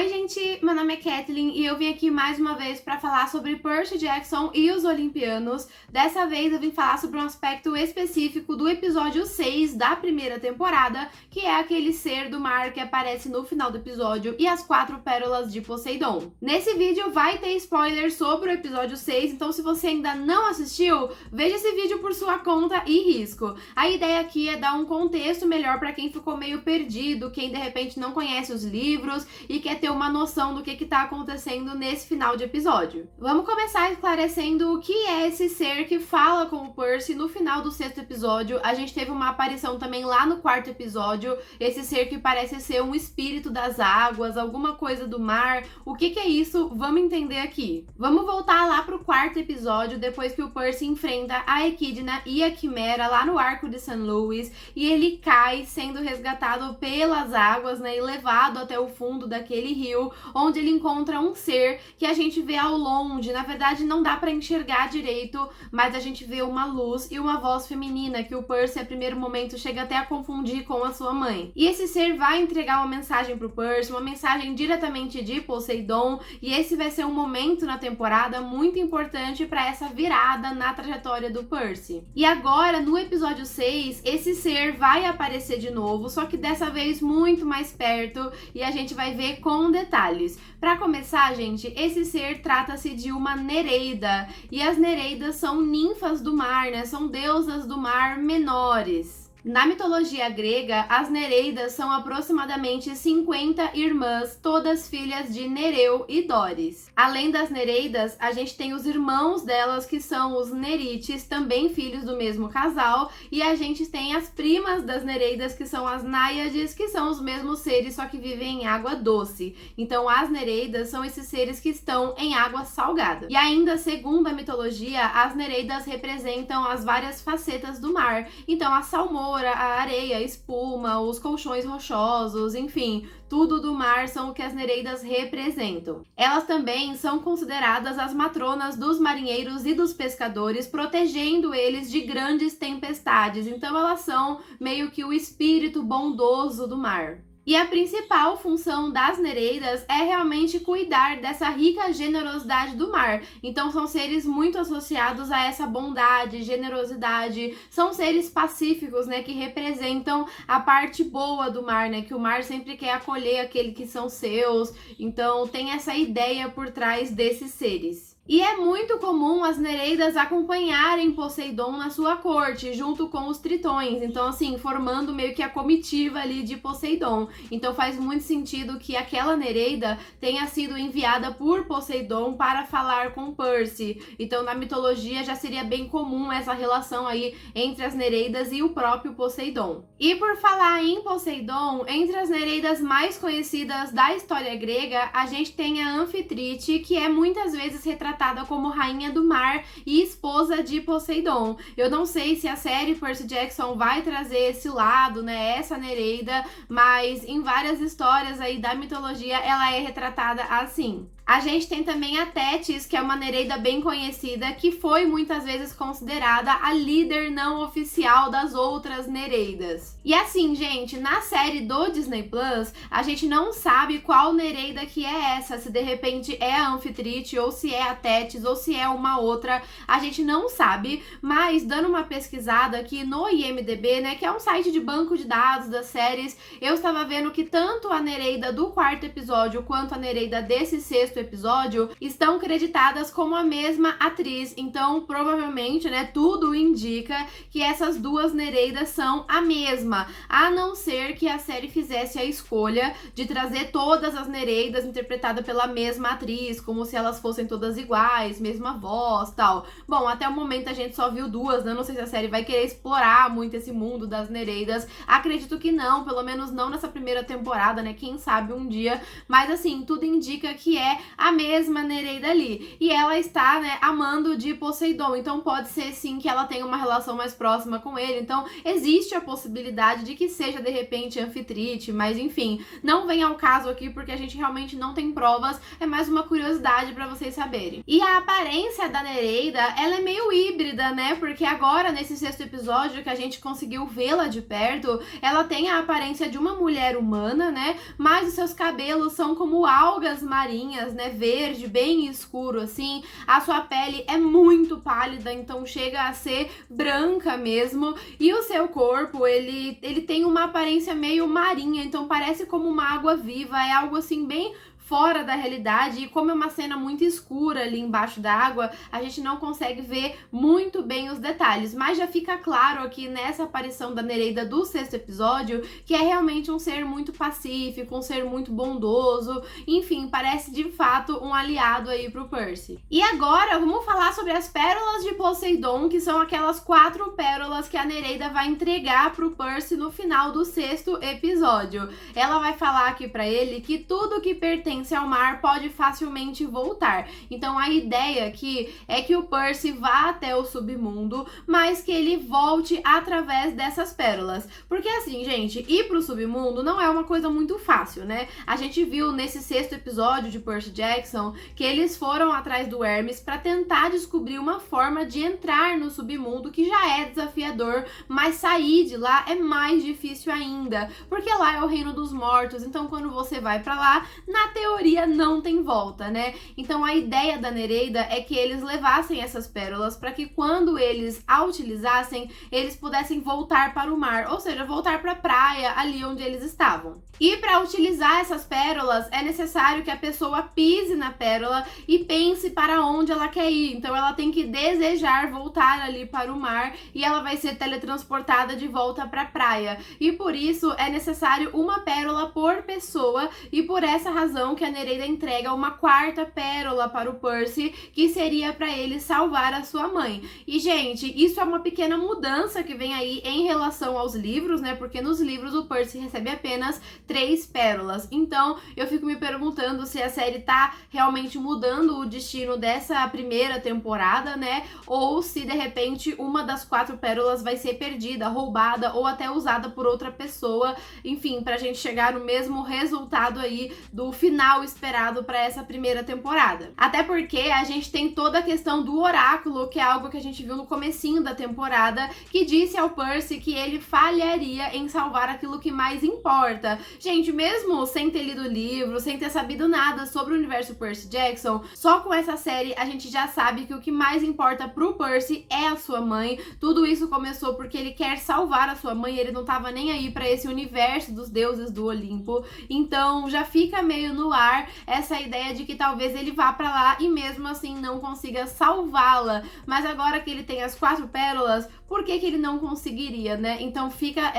Oi gente, meu nome é Kathleen e eu vim aqui mais uma vez para falar sobre Percy Jackson e os Olimpianos. Dessa vez eu vim falar sobre um aspecto específico do episódio 6 da primeira temporada, que é aquele ser do mar que aparece no final do episódio e as 4 pérolas de Poseidon. Nesse vídeo vai ter spoiler sobre o episódio 6, então se você ainda não assistiu, veja esse vídeo por sua conta e risco. A ideia aqui é dar um contexto melhor para quem ficou meio perdido, quem de repente não conhece os livros e quer ter uma noção do que tá acontecendo nesse final de episódio. Vamos começar esclarecendo o que é esse ser que fala com o Percy no final do 6º episódio. A gente teve uma aparição também lá no 4º episódio, esse ser que parece ser um espírito das águas, alguma coisa do mar. O que é isso? Vamos entender aqui. Vamos voltar lá pro 4º episódio, depois que o Percy enfrenta a Equidna e a Quimera lá no arco de St. Louis, e ele cai sendo resgatado pelas águas, né, e levado até o fundo daquele rio, onde ele encontra um ser que a gente vê ao longe. Na verdade não dá para enxergar direito, mas a gente vê uma luz e uma voz feminina que o Percy a primeiro momento chega até a confundir com a sua mãe. E esse ser vai entregar uma mensagem pro Percy, uma mensagem diretamente de Poseidon, e esse vai ser um momento na temporada muito importante para essa virada na trajetória do Percy. E agora, no episódio 6, esse ser vai aparecer de novo, só que dessa vez muito mais perto, e a gente vai ver com detalhes. Para começar, gente, esse ser trata-se de uma Nereida, e as Nereidas são ninfas do mar, né? São deusas do mar menores. Na mitologia grega, as Nereidas são aproximadamente 50 irmãs, todas filhas de Nereu e Dóris. Além das Nereidas, a gente tem os irmãos delas, que são os Nerites, também filhos do mesmo casal, e a gente tem as primas das Nereidas, que são as Náiades, que são os mesmos seres, só que vivem em água doce. Então as Nereidas são esses seres que estão em água salgada. E ainda, segundo a mitologia, as Nereidas representam as várias facetas do mar. Então a salmoura, a areia, a espuma, os colchões rochosos, enfim, tudo do mar são o que as Nereidas representam. Elas também são consideradas as matronas dos marinheiros e dos pescadores, protegendo eles de grandes tempestades. Então elas são meio que o espírito bondoso do mar. E a principal função das Nereidas é realmente cuidar dessa rica generosidade do mar. Então são seres muito associados a essa bondade, generosidade. São seres pacíficos, né, que representam a parte boa do mar, né, que o mar sempre quer acolher aqueles que são seus. Então tem essa ideia por trás desses seres. E é muito comum as Nereidas acompanharem Poseidon na sua corte, junto com os tritões. Então, assim, formando meio que a comitiva ali de Poseidon. Então faz muito sentido que aquela Nereida tenha sido enviada por Poseidon para falar com Percy. Então, na mitologia já seria bem comum essa relação aí entre as Nereidas e o próprio Poseidon. E por falar em Poseidon, entre as Nereidas mais conhecidas da história grega, a gente tem a Anfitrite, que é muitas vezes retratada como rainha do mar e esposa de Poseidon. Eu não sei se a série Percy Jackson vai trazer esse lado, né, essa Nereida, mas em várias histórias aí da mitologia ela é retratada assim. A gente tem também a Tétis, que é uma Nereida bem conhecida, que foi muitas vezes considerada a líder não oficial das outras Nereidas. E assim, gente, na série do Disney Plus, a gente não sabe qual Nereida que é essa, se de repente é a Anfitrite, ou se é a Tétis, ou se é uma outra, a gente não sabe, mas dando uma pesquisada aqui no IMDb, né, que é um site de banco de dados das séries, eu estava vendo que tanto a Nereida do 4º episódio, quanto a Nereida desse 6º episódio estão creditadas como a mesma atriz. Então provavelmente, né, tudo indica que essas duas Nereidas são a mesma, a não ser que a série fizesse a escolha de trazer todas as Nereidas interpretadas pela mesma atriz, como se elas fossem todas iguais, mesma voz, tal. Bom, até o momento a gente só viu duas, né? Não sei se a série vai querer explorar muito esse mundo das Nereidas. Acredito que não, pelo menos não nessa primeira temporada, né? Quem sabe um dia. Mas assim, tudo indica que é a mesma Nereida ali. E ela está, né, amando de Poseidon, então pode ser sim que ela tenha uma relação mais próxima com ele, então existe a possibilidade de que seja de repente Anfitrite, mas enfim, não vem ao caso aqui porque a gente realmente não tem provas, é mais uma curiosidade pra vocês saberem. E a aparência da Nereida, ela é meio híbrida, né, porque agora nesse sexto episódio que a gente conseguiu vê-la de perto, ela tem a aparência de uma mulher humana, né, mas os seus cabelos são como algas marinhas, né, verde, bem escuro assim, a sua pele é muito pálida, então chega a ser branca mesmo, e o seu corpo, ele tem uma aparência meio marinha, então parece como uma água viva, é algo assim bem fora da realidade, e como é uma cena muito escura ali embaixo da água, a gente não consegue ver muito bem os detalhes, mas já fica claro aqui nessa aparição da Nereida do sexto episódio que é realmente um ser muito pacífico, um ser muito bondoso, enfim, parece de fato um aliado aí pro Percy. E agora vamos falar sobre as pérolas de Poseidon, que são aquelas 4 pérolas que a Nereida vai entregar pro Percy no final do sexto episódio. Ela vai falar aqui pra ele que tudo que pertence ao mar pode facilmente voltar. Então a ideia aqui é que o Percy vá até o submundo, mas que ele volte através dessas pérolas. Porque assim, gente, ir pro submundo não é uma coisa muito fácil, né? A gente viu nesse sexto episódio de Percy Jackson que eles foram atrás do Hermes para tentar descobrir uma forma de entrar no submundo, que já é desafiador, mas sair de lá é mais difícil ainda, porque lá é o reino dos mortos, então quando você vai para lá, na teoria não tem volta, né? Então a ideia da Nereida é que eles levassem essas pérolas para que quando eles a utilizassem, eles pudessem voltar para o mar, ou seja, voltar para a praia ali onde eles estavam. E para utilizar essas pérolas é necessário que a pessoa pise na pérola e pense para onde ela quer ir. Então ela tem que desejar voltar ali para o mar e ela vai ser teletransportada de volta para a praia. E por isso é necessário uma pérola por pessoa, e por essa razão que a Nereida entrega uma 4ª pérola para o Percy, que seria para ele salvar a sua mãe. E gente, isso é uma pequena mudança que vem aí em relação aos livros, né? Porque nos livros o Percy recebe apenas 3 pérolas. Então eu fico me perguntando se a série tá realmente mudando o destino dessa primeira temporada, né? Ou se de repente uma das 4 pérolas vai ser perdida, roubada ou até usada por outra pessoa, enfim, pra gente chegar no mesmo resultado aí do final esperado para essa primeira temporada. Até porque a gente tem toda a questão do oráculo, que é algo que a gente viu no comecinho da temporada, que disse ao Percy que ele falharia em salvar aquilo que mais importa. Gente, mesmo sem ter lido o livro, sem ter sabido nada sobre o universo Percy Jackson, só com essa série a gente já sabe que o que mais importa pro Percy é a sua mãe. Tudo isso começou porque ele quer salvar a sua mãe, ele não tava nem aí para esse universo dos deuses do Olimpo. Então já fica meio no ar essa ideia de que talvez ele vá pra lá e mesmo assim não consiga salvá-la. Mas agora que ele tem as 4 pérolas, por que ele não conseguiria, né? Então fica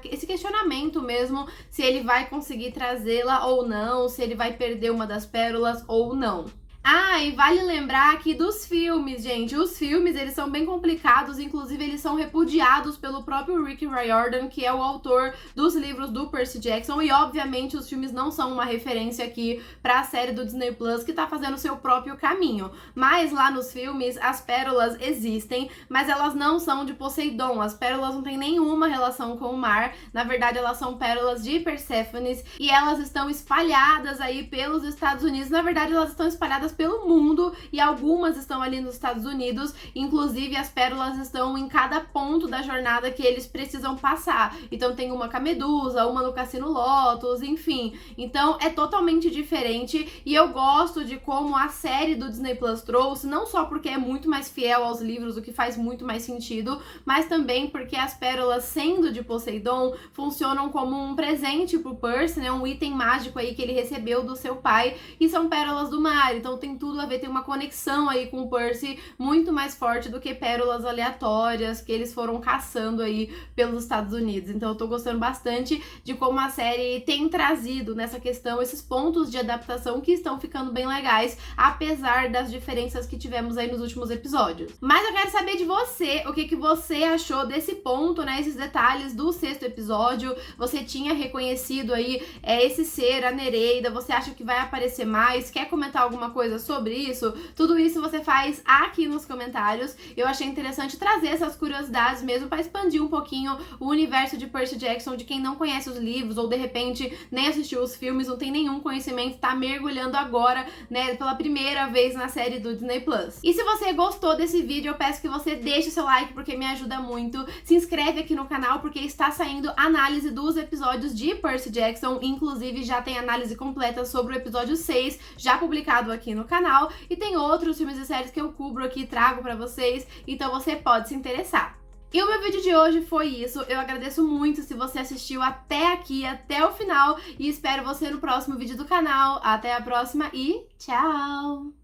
esse questionamento mesmo, se ele vai conseguir trazê-la ou não, se ele vai perder uma das pérolas ou não. Ah, e vale lembrar aqui dos filmes, gente. Os filmes, eles são bem complicados, inclusive eles são repudiados pelo próprio Rick Riordan, que é o autor dos livros do Percy Jackson, e obviamente os filmes não são uma referência aqui para a série do Disney Plus, que tá fazendo o seu próprio caminho. Mas lá nos filmes, as pérolas existem, mas elas não são de Poseidon. As pérolas não têm nenhuma relação com o mar. Na verdade, elas são pérolas de Perséfones, e elas estão espalhadas aí pelos Estados Unidos. Na verdade, elas estão espalhadas pelo mundo, e algumas estão ali nos Estados Unidos, inclusive as pérolas estão em cada ponto da jornada que eles precisam passar. Então tem uma com a Medusa, uma no Cassino Lotus, enfim. Então é totalmente diferente, e eu gosto de como a série do Disney Plus trouxe, não só porque é muito mais fiel aos livros, o que faz muito mais sentido, mas também porque as pérolas, sendo de Poseidon, funcionam como um presente pro Percy, né, um item mágico aí que ele recebeu do seu pai, e são pérolas do mar. Então tem tudo a ver, tem uma conexão aí com o Percy muito mais forte do que pérolas aleatórias que eles foram caçando aí pelos Estados Unidos. Então eu tô gostando bastante de como a série tem trazido nessa questão esses pontos de adaptação que estão ficando bem legais, apesar das diferenças que tivemos aí nos últimos episódios. Mas eu quero saber de você, o que você achou desse ponto, né, esses detalhes do 6º episódio. Você tinha reconhecido aí esse ser, a Nereida, você acha que vai aparecer mais? Quer comentar alguma coisa sobre isso? Tudo isso você faz aqui nos comentários. Eu achei interessante trazer essas curiosidades mesmo para expandir um pouquinho o universo de Percy Jackson, de quem não conhece os livros ou de repente nem assistiu os filmes, não tem nenhum conhecimento, tá mergulhando agora, né, pela primeira vez na série do Disney Plus. E se você gostou desse vídeo, eu peço que você deixe o seu like porque me ajuda muito. Se inscreve aqui no canal porque está saindo análise dos episódios de Percy Jackson, inclusive já tem análise completa sobre o episódio 6, já publicado aqui no canal, e tem outros filmes e séries que eu cubro aqui e trago pra vocês, então você pode se interessar. E o meu vídeo de hoje foi isso. Eu agradeço muito se você assistiu até aqui, até o final, e espero você no próximo vídeo do canal. Até a próxima e tchau!